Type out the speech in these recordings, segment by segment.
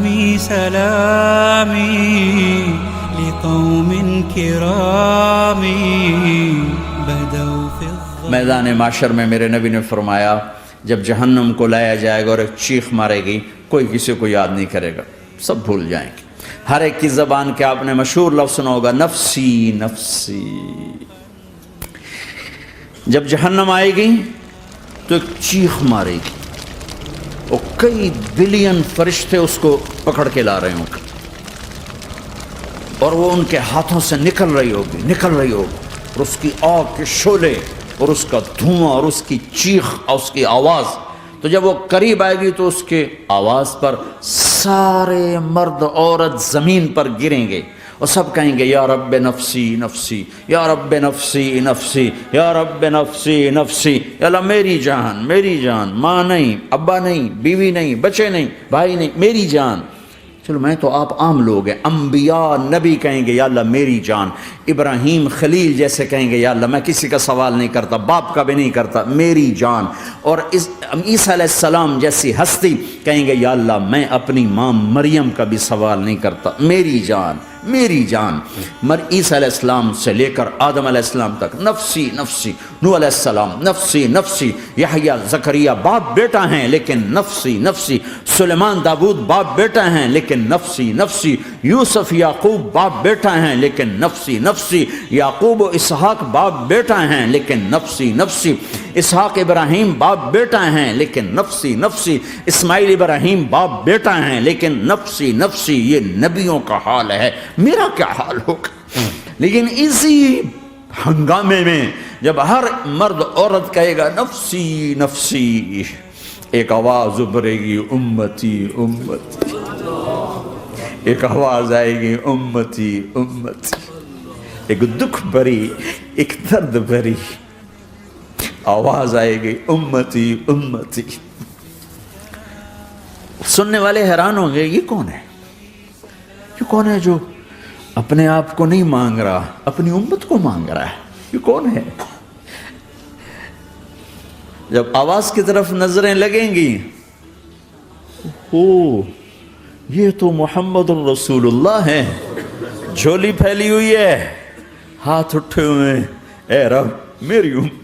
سلامي سلامي لقوم كرام بدوا في میدان معاشر میں میرے نبی نے فرمایا جب جہنم کو لایا جائے گا اور ایک چیخ مارے گی، کوئی کسی کو یاد نہیں کرے گا، سب بھول جائیں گے۔ ہر ایک کی زبان کے آپ نے مشہور لفظ سنا ہوگا، نفسی نفسی۔ جب جہنم آئے گی تو ایک چیخ مارے گی اور کئی بلین فرشتے اس کو پکڑ کے لا رہے ہوں گے اور وہ ان کے ہاتھوں سے نکل رہی ہوگی اور اس کی آگ کے شعلے اور اس کا دھواں اور اس کی چیخ اور اس کی آواز، تو جب وہ قریب آئے گی تو اس کے آواز پر سارے مرد عورت زمین پر گریں گے اور سب کہیں گے یا رب نفسی نفسی، یا رب نفسی نفسی، یا رب نفسی نفسی، یا اللہ میری جان، ماں نہیں، ابا نہیں، بیوی نہیں، بچے نہیں، بھائی نہیں، میری جان۔ چلو میں تو آپ عام لوگ ہیں، انبیاء نبی کہیں گے یا اللہ میری جان، ابراہیم خلیل جیسے کہیں گے یا اللہ میں کسی کا سوال نہیں کرتا، باپ کا بھی نہیں کرتا، میری جان، اور عیسیٰ علیہ السلام جیسی ہستی کہیں گے یا اللہ میں اپنی ماں مریم کا بھی سوال نہیں کرتا، میری جان میری جان۔ عیسیٰ علیہ السلام سے لے کر آدم علیہ السلام تک نفسی نفسی، نوح علیہ السلام نفسی نفسی، یحییٰ زکریا باپ بیٹا ہیں لیکن نفسی نفسی، سلیمان داؤد باپ بیٹا ہیں لیکن نفسی نفسی، یوسف یعقوب باپ بیٹا ہیں لیکن نفسی نفسی، یعقوب و اسحاق باپ بیٹا ہیں لیکن نفسی نفسی، اسحاق ابراہیم باپ بیٹا ہیں لیکن نفسی نفسی، اسماعیل ابراہیم باپ بیٹا ہیں لیکن نفسی نفسی۔ یہ نبیوں کا حال ہے، میرا کیا حال ہوگا؟ لیکن اسی ہنگامے میں جب ہر مرد عورت کہے گا نفسی نفسی، ایک آواز ابھرے گی امتی امتی، ایک آواز آئے گی امتی امتی، ایک دکھ بھری ایک درد بھری آواز آئے گی امتی امتی۔ سننے والے حیران ہوں گے یہ کون ہے، یہ کون ہے جو اپنے آپ کو نہیں مانگ رہا، اپنی امت کو مانگ رہا ہے، یہ کون ہے؟ جب آواز کی طرف نظریں لگیں گی، یہ تو محمد الرسول اللہ ہے، جھولی پھیلی ہوئی ہے، ہاتھ اٹھے ہوئے، اے رب میری امت۔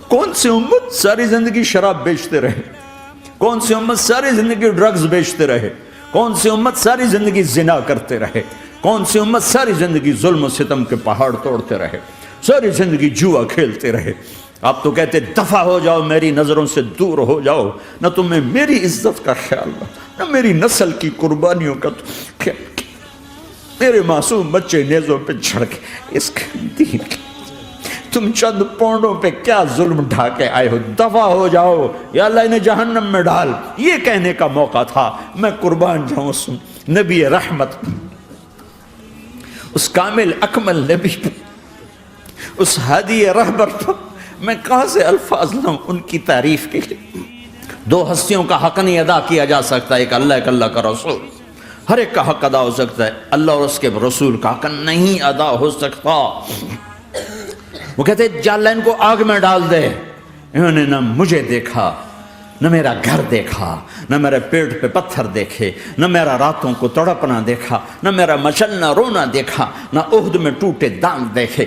کون سی امت ساری زندگی شراب بیچتے رہے، کون سی امت ساری زندگی ڈرگز بیچتے رہے، کون سی امت ساری زندگی زنا کرتے رہے، کون سی امت ساری زندگی ظلم و ستم کے پہاڑ توڑتے رہے، ساری زندگی جوا کھیلتے رہے۔ آپ تو کہتے دفع ہو جاؤ، میری نظروں سے دور ہو جاؤ، نہ تمہیں میری عزت کا خیال نہ میری نسل کی قربانیوں کا خیال، میرے معصوم بچے نیزوں پہ چڑھ کے اس دین کی تم چند پونڈوں پہ کیا ظلم ڈھا کے آئے ہو، دفع ہو جاؤ یا اللہ انہیں جہنم میں ڈال۔ یہ کہنے کا موقع تھا، میں قربان جاؤں اس نبی رحمت، اس کامل اکمل نبی پہ، اس ہادی رہبر پر میں کہاں سے الفاظ لوں ان کی تعریف کے لیے۔ دو ہستیوں کا حق نہیں ادا کیا جا سکتا، ایک اللہ کا رسول، ہر ایک کا حق ادا ہو سکتا ہے، اللہ اور اس کے رسول کا حق نہیں ادا ہو سکتا۔ وہ کہتے جا اللہ ان کو آگ میں ڈال دے، انہوں نے نہ مجھے دیکھا، نہ میرا گھر دیکھا، نہ میرے پیٹ پہ پتھر دیکھے، نہ میرا راتوں کو تڑپنا دیکھا، نہ میرا مچلنا رونا دیکھا، نہ احد میں ٹوٹے دانت دیکھے۔